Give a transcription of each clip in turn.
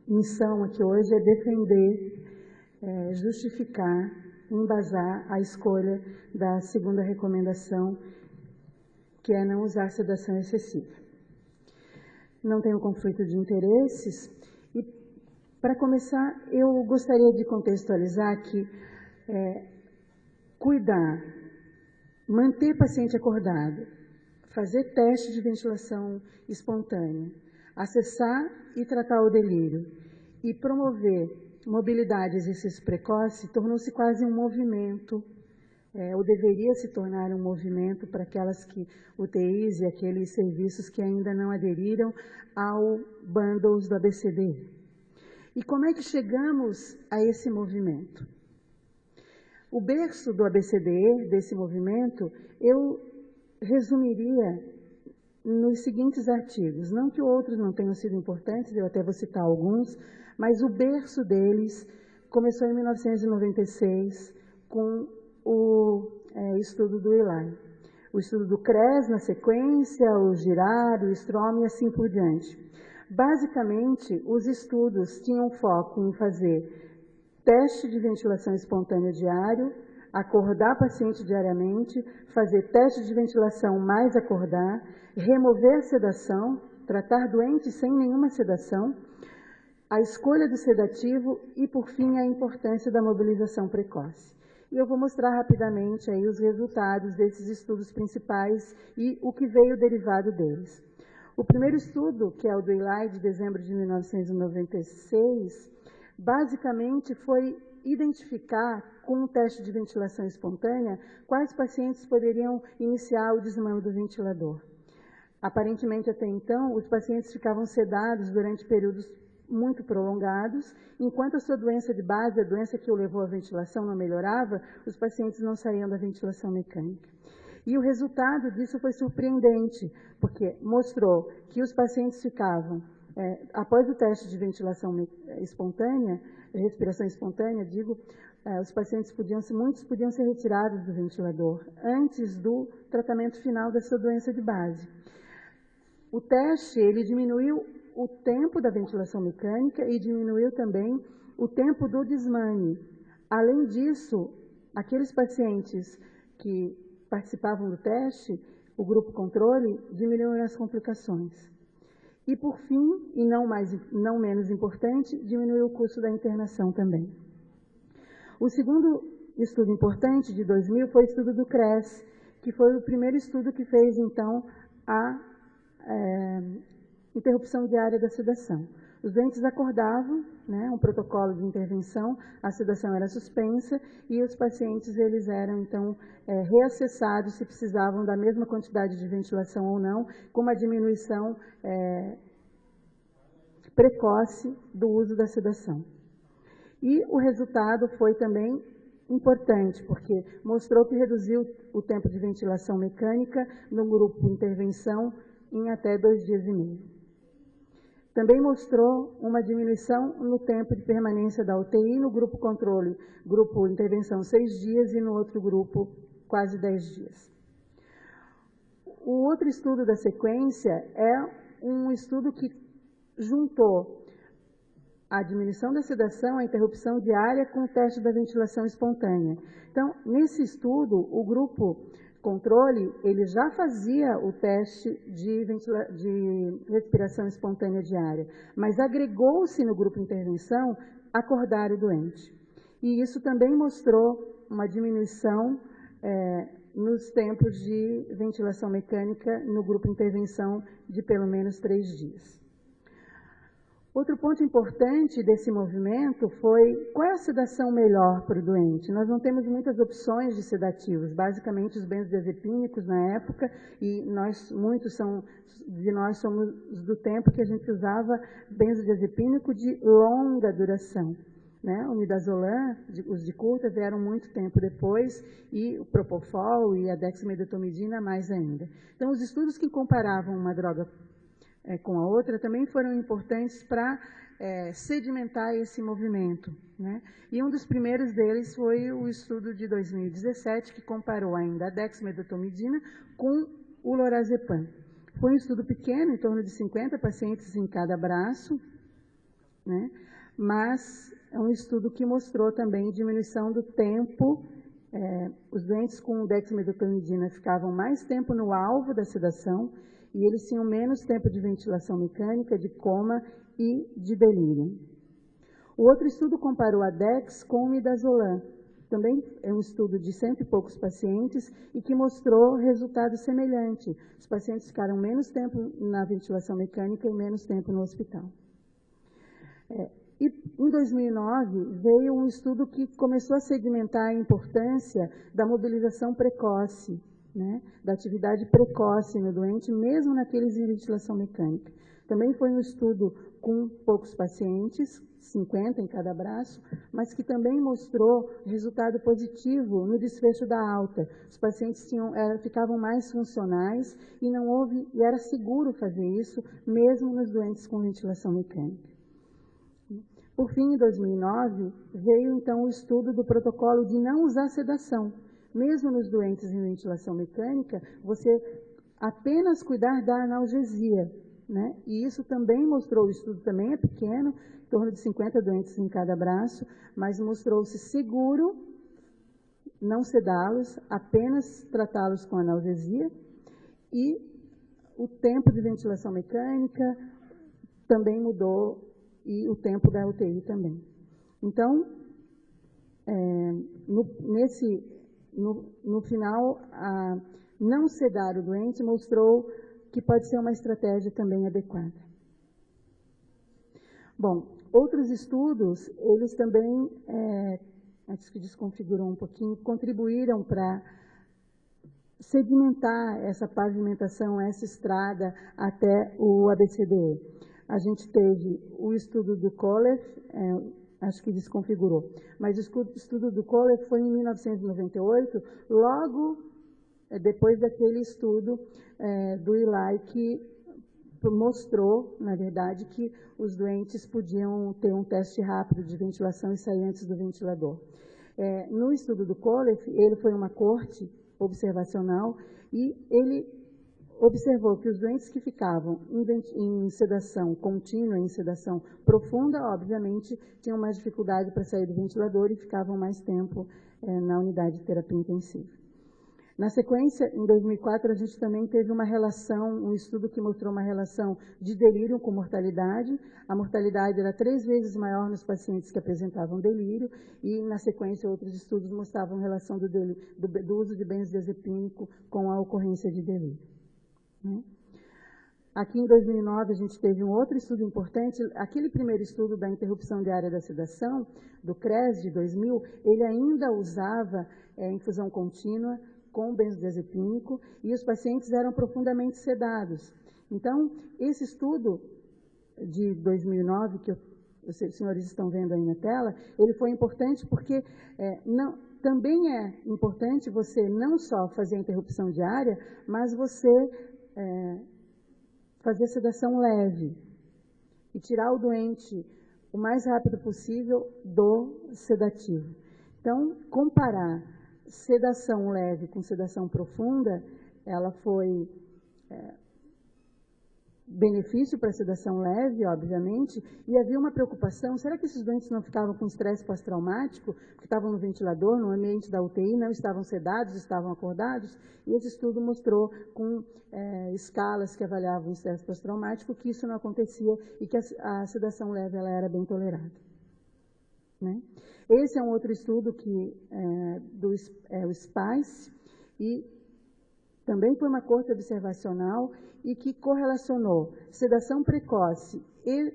missão aqui hoje é defender, justificar, embasar a escolha da segunda recomendação, que é não usar sedação excessiva. Não tenho conflito de interesses e, para começar, eu gostaria de contextualizar que cuidar, manter paciente acordado, fazer teste de ventilação espontânea, acessar e tratar o delírio e promover mobilidade e exercício precoce tornou-se quase um movimento, ou deveria se tornar um movimento para aquelas UTIs e aqueles serviços que ainda não aderiram ao bundles do ABCDE. E como é que chegamos a esse movimento? O berço do ABCDE, desse movimento, eu resumiria nos seguintes artigos. Não que outros não tenham sido importantes, eu até vou citar alguns, mas o berço deles começou em 1996 com o estudo do Eli. O estudo do CRES na sequência, o GIRAR, o STROM e assim por diante. Basicamente, os estudos tinham foco em fazer teste de ventilação espontânea diário, acordar paciente diariamente, fazer teste de ventilação mais acordar, remover a sedação, tratar doente sem nenhuma sedação, a escolha do sedativo e, por fim, a importância da mobilização precoce. E eu vou mostrar rapidamente aí os resultados desses estudos principais e o que veio derivado deles. O primeiro estudo, que é o do Eli, de dezembro de 1996, basicamente foi identificar, com um teste de ventilação espontânea, quais pacientes poderiam iniciar o desmame do ventilador. Aparentemente, até então, os pacientes ficavam sedados durante períodos muito prolongados, enquanto a sua doença de base, a doença que o levou à ventilação, não melhorava, os pacientes não saíam da ventilação mecânica. E o resultado disso foi surpreendente, porque mostrou que os pacientes ficavam, após o teste de ventilação espontânea, respiração espontânea, os pacientes muitos podiam ser retirados do ventilador antes do tratamento final da sua doença de base. O teste, ele diminuiu o tempo da ventilação mecânica e diminuiu também o tempo do desmame. Além disso, aqueles pacientes que participavam do teste, o grupo controle, diminuíram as complicações. E, por fim, e não menos importante, diminuiu o custo da internação também. O segundo estudo importante, de 2000, foi o estudo do CRES, que foi o primeiro estudo que fez, então, a interrupção diária da sedação. Os doentes acordavam, um protocolo de intervenção, a sedação era suspensa e os pacientes eles eram, então, reacessados se precisavam da mesma quantidade de ventilação ou não, com uma diminuição precoce do uso da sedação. E o resultado foi também importante, porque mostrou que reduziu o tempo de ventilação mecânica no grupo de intervenção em até 2 dias e meio. Também mostrou uma diminuição no tempo de permanência da UTI no grupo controle, grupo intervenção 6 dias e no outro grupo quase 10 dias. O outro estudo da sequência é um estudo que juntou a diminuição da sedação, a interrupção diária com o teste da ventilação espontânea. Então, nesse estudo, o grupo controle, ele já fazia o teste de respiração espontânea diária, mas agregou-se no grupo intervenção acordar o doente. E isso também mostrou uma diminuição nos tempos de ventilação mecânica no grupo intervenção de pelo menos 3 dias. Outro ponto importante desse movimento foi qual é a sedação melhor para o doente. Nós não temos muitas opções de sedativos, basicamente os benzodiazepínicos na época, e muitos de nós somos do tempo que a gente usava benzodiazepínico de longa duração. O midazolam, os de curta, vieram muito tempo depois, e o propofol e a dexmedetomidina mais ainda. Então, os estudos que comparavam uma droga com a outra também foram importantes para sedimentar esse movimento. E um dos primeiros deles foi o estudo de 2017, que comparou ainda a dexmedetomidina com o lorazepam. Foi um estudo pequeno, em torno de 50 pacientes em cada braço, né? Mas é um estudo que mostrou também diminuição do tempo. Os doentes com dexmedetomidina ficavam mais tempo no alvo da sedação e eles tinham menos tempo de ventilação mecânica, de coma e de delírio. O outro estudo comparou a dex com o midazolam. Também é um estudo de 100 e poucos pacientes e que mostrou resultado semelhante. Os pacientes ficaram menos tempo na ventilação mecânica e menos tempo no hospital. E em 2009, veio um estudo que começou a segmentar a importância da mobilização precoce, né, da atividade precoce no doente, mesmo naqueles em ventilação mecânica. Também foi um estudo com poucos pacientes, 50 em cada braço, mas que também mostrou resultado positivo no desfecho da alta. Os pacientes ficavam mais funcionais e era seguro fazer isso, mesmo nos doentes com ventilação mecânica. Por fim, em 2009, veio então o estudo do protocolo de não usar sedação. Mesmo nos doentes em ventilação mecânica, você apenas cuidar da analgesia, né? E isso também mostrou, o estudo também é pequeno, em torno de 50 doentes em cada braço, mas mostrou-se seguro não sedá-los, apenas tratá-los com analgesia, e o tempo de ventilação mecânica também mudou, e o tempo da UTI também. Então, no final, não sedar o doente mostrou que pode ser uma estratégia também adequada. Bom, outros estudos, eles também, antes que desconfigurou um pouquinho, contribuíram para segmentar essa pavimentação, essa estrada até o ABCDE. A gente teve o estudo do Kohler, acho que desconfigurou, mas o estudo do Kohler foi em 1998, logo depois daquele estudo do Eli, que mostrou, na verdade, que os doentes podiam ter um teste rápido de ventilação e sair antes do ventilador. No estudo do Kohler, ele foi uma corte observacional e ele observou que os doentes que ficavam em sedação contínua, em sedação profunda, obviamente, tinham mais dificuldade para sair do ventilador e ficavam mais tempo na unidade de terapia intensiva. Na sequência, em 2004, a gente também teve uma relação, um estudo que mostrou uma relação de delírio com mortalidade. A mortalidade era 3 vezes maior nos pacientes que apresentavam delírio e, na sequência, outros estudos mostravam relação do uso de benzodiazepínico com a ocorrência de delírio. Aqui em 2009 a gente teve um outro estudo importante, aquele primeiro estudo da interrupção diária da sedação, do CRES de 2000, ele ainda usava infusão contínua com benzodiazepínico e os pacientes eram profundamente sedados. Então, esse estudo de 2009, que os senhores estão vendo aí na tela, ele foi importante porque também é importante você não só fazer a interrupção diária, mas você fazer sedação leve e tirar o doente o mais rápido possível do sedativo. Então, comparar sedação leve com sedação profunda, ela foi benefício para a sedação leve, obviamente, e havia uma preocupação, será que esses doentes não ficavam com estresse pós-traumático, porque estavam no ventilador, no ambiente da UTI, não estavam sedados, estavam acordados? E esse estudo mostrou com escalas que avaliavam o estresse pós-traumático que isso não acontecia e que a sedação leve ela era bem tolerada. Né? Esse é um outro estudo que o SPICE, e também foi uma corte observacional e que correlacionou sedação precoce e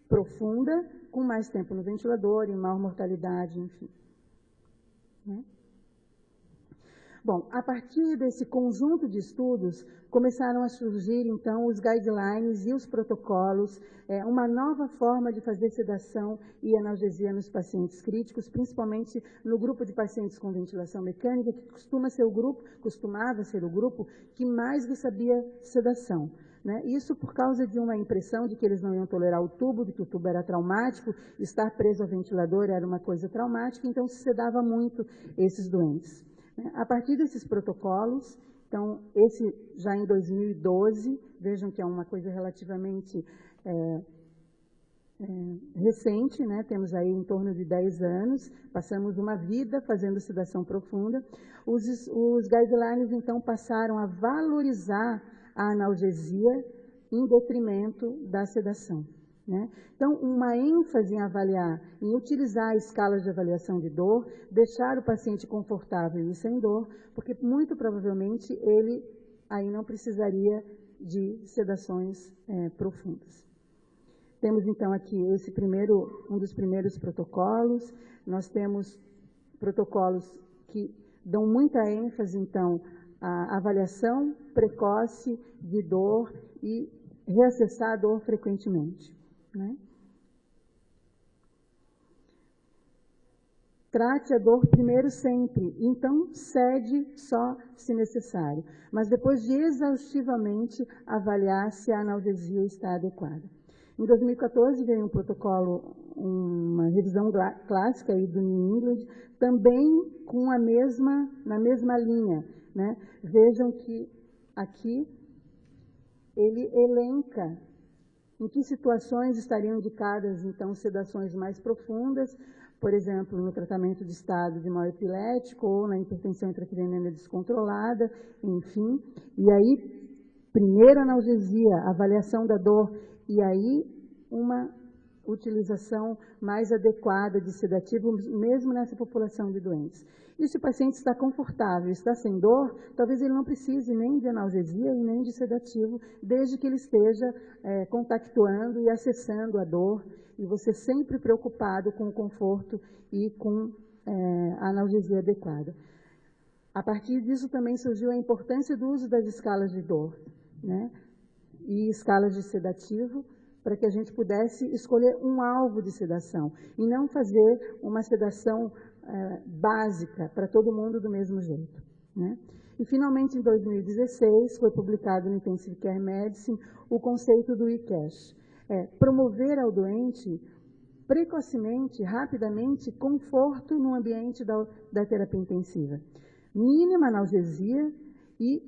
profunda com mais tempo no ventilador e maior mortalidade, enfim. Né? Bom, a partir desse conjunto de estudos, começaram a surgir, então, os guidelines e os protocolos, uma nova forma de fazer sedação e analgesia nos pacientes críticos, principalmente no grupo de pacientes com ventilação mecânica, que costumava ser o grupo que mais recebia sedação. Né? Isso por causa de uma impressão de que eles não iam tolerar o tubo, de que o tubo era traumático, estar preso ao ventilador era uma coisa traumática, então se sedava muito esses doentes. A partir desses protocolos, então, esse já em 2012, vejam que é uma coisa relativamente recente, né? Temos aí em torno de 10 anos, passamos uma vida fazendo sedação profunda. Os guidelines, então, passaram a valorizar a analgesia em detrimento da sedação, né? Então, uma ênfase em avaliar, em utilizar escalas de avaliação de dor, deixar o paciente confortável e sem dor, porque muito provavelmente ele aí não precisaria de sedações profundas. Temos, então, aqui um dos primeiros protocolos. Nós temos protocolos que dão muita ênfase, então, à avaliação precoce de dor e reacessar a dor frequentemente, né? Trate a dor primeiro sempre, então cede só se necessário, mas depois de exaustivamente avaliar se a analgesia está adequada. Em 2014 veio um protocolo, uma revisão clássica aí do New England, também com na mesma linha, né? Vejam que aqui ele elenca em que situações estariam indicadas, então, sedações mais profundas, por exemplo, no tratamento de estado de mal epilético ou na hipertensão intracraniana descontrolada, enfim. E aí, primeiro analgesia, avaliação da dor, e aí uma utilização mais adequada de sedativo, mesmo nessa população de doentes. E se o paciente está confortável, está sem dor, talvez ele não precise nem de analgesia e nem de sedativo, desde que ele esteja contactuando e acessando a dor, e você sempre preocupado com o conforto e com a analgesia adequada. A partir disso também surgiu a importância do uso das escalas de dor, né? E escalas de sedativo, para que a gente pudesse escolher um alvo de sedação e não fazer uma sedação básica para todo mundo do mesmo jeito, né? E, finalmente, em 2016, foi publicado no Intensive Care Medicine o conceito do ICASH. Promover ao doente, precocemente, rapidamente, conforto no ambiente da terapia intensiva. Mínima analgesia e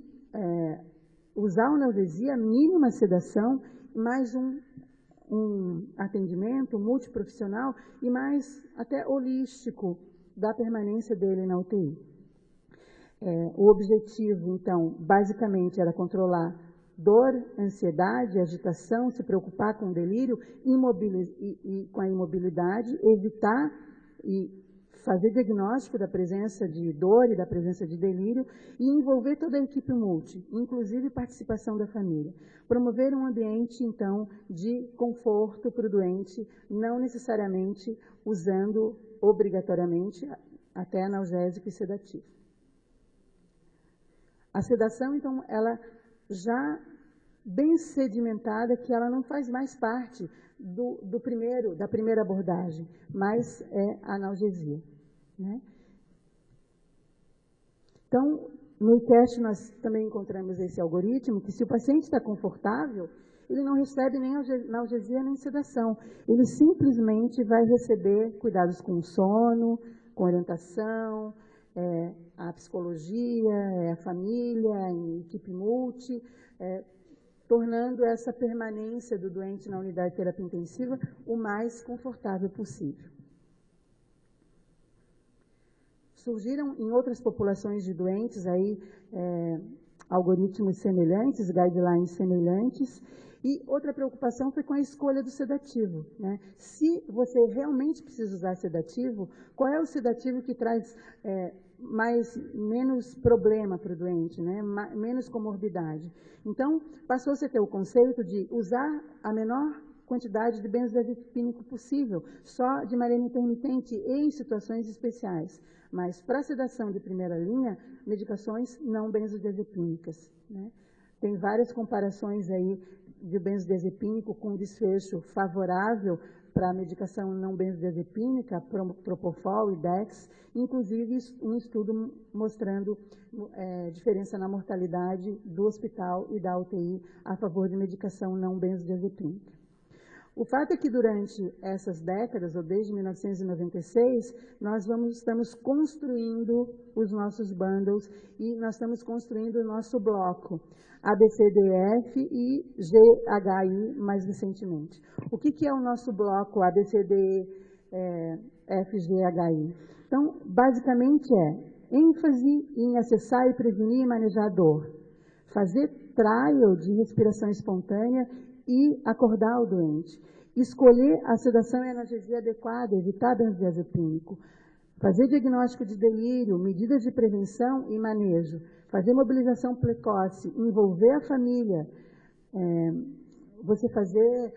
usar analgesia, mínima sedação, mais um atendimento multiprofissional e mais até holístico da permanência dele na UTI. O objetivo, então, basicamente era controlar dor, ansiedade, agitação, se preocupar com o delírio e com a imobilidade, evitar e fazer diagnóstico da presença de dor e da presença de delírio e envolver toda a equipe multi, inclusive participação da família. Promover um ambiente, então, de conforto para o doente, não necessariamente usando obrigatoriamente até analgésico e sedativo. A sedação, então, ela já bem sedimentada, que ela não faz mais parte da primeira abordagem, mas é a analgesia, né? Então, no ICASH nós também encontramos esse algoritmo, que se o paciente está confortável, ele não recebe nem analgesia nem sedação. Ele simplesmente vai receber cuidados com o sono, com orientação, a psicologia, a família, a equipe multi, tornando essa permanência do doente na unidade de terapia intensiva o mais confortável possível. Surgiram em outras populações de doentes aí algoritmos semelhantes, guidelines semelhantes, e outra preocupação foi com a escolha do sedativo, né? Se você realmente precisa usar sedativo, qual é o sedativo que traz menos problema para o doente, né? Menos comorbidade? Então, passou-se a ter o conceito de usar a menor quantidade de benzodiazepínico possível, só de maneira intermitente e em situações especiais. Mas, para sedação de primeira linha, medicações não benzodiazepínicas, né? Tem várias comparações aí de benzodiazepínico com desfecho favorável para a medicação não benzodiazepínica, Propofol e Dex, inclusive um estudo mostrando diferença na mortalidade do hospital e da UTI a favor de medicação não benzodiazepínica. O fato é que durante essas décadas, ou desde 1996, nós estamos construindo os nossos bundles e nós estamos construindo o nosso bloco, ABCDF e GHI mais recentemente. O que é o nosso bloco ABCDFGHI? Então, basicamente ênfase em acessar e prevenir e manejar a dor, fazer trial de respiração espontânea e acordar o doente, escolher a sedação e analgesia adequada, evitar benzodiazepínico, fazer diagnóstico de delírio, medidas de prevenção e manejo, fazer mobilização precoce, envolver a família, você fazer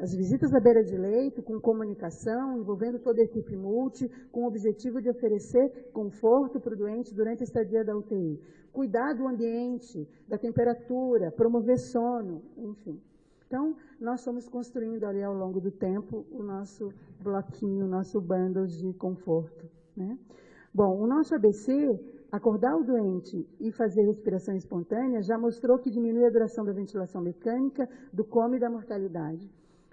as visitas à beira de leito com comunicação, envolvendo toda a equipe multi, com o objetivo de oferecer conforto para o doente durante a estadia da UTI. Cuidar do ambiente, da temperatura, promover sono, enfim. Então, nós estamos construindo ali ao longo do tempo o nosso bloquinho, o nosso bundle de conforto, né? Bom, o nosso ABC, acordar o doente e fazer respiração espontânea, já mostrou que diminui a duração da ventilação mecânica, do coma e da mortalidade.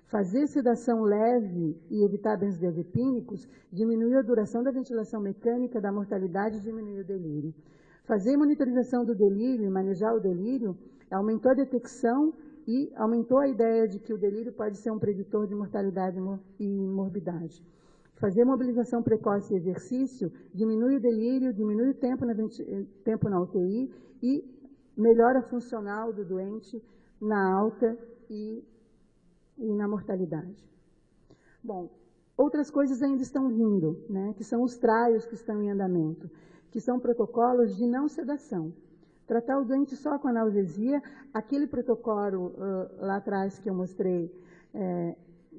Fazer sedação leve e evitar benzodiazepínicos diminui a duração da ventilação mecânica, da mortalidade e diminui o delírio. Fazer monitorização do delírio e manejar o delírio aumentou a detecção e aumentou a ideia de que o delírio pode ser um preditor de mortalidade e morbidade. Fazer mobilização precoce e exercício diminui o delírio, diminui o tempo na UTI e melhora funcional do doente na alta e na mortalidade. Bom, outras coisas ainda estão vindo, né, que são os trials que estão em andamento, que são protocolos de não sedação. Tratar o doente só com analgesia, aquele protocolo lá atrás que eu mostrei,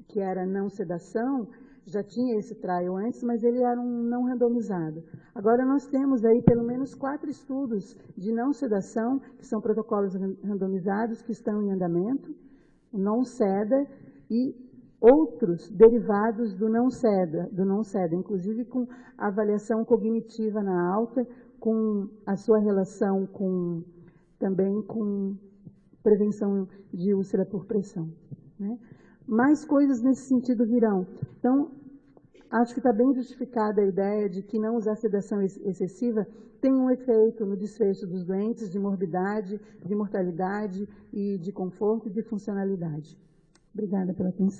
que era não sedação, já tinha esse trial antes, mas ele era um não randomizado. Agora nós temos aí pelo menos 4 estudos de não sedação, que são protocolos randomizados, que estão em andamento, o não SEDA e outros derivados do não SEDA, inclusive com avaliação cognitiva na alta, com a sua relação também com prevenção de úlcera por pressão, né? Mais coisas nesse sentido virão. Então, acho que está bem justificada a ideia de que não usar sedação excessiva tem um efeito no desfecho dos doentes de morbidade, de mortalidade e de conforto e de funcionalidade. Obrigada pela atenção.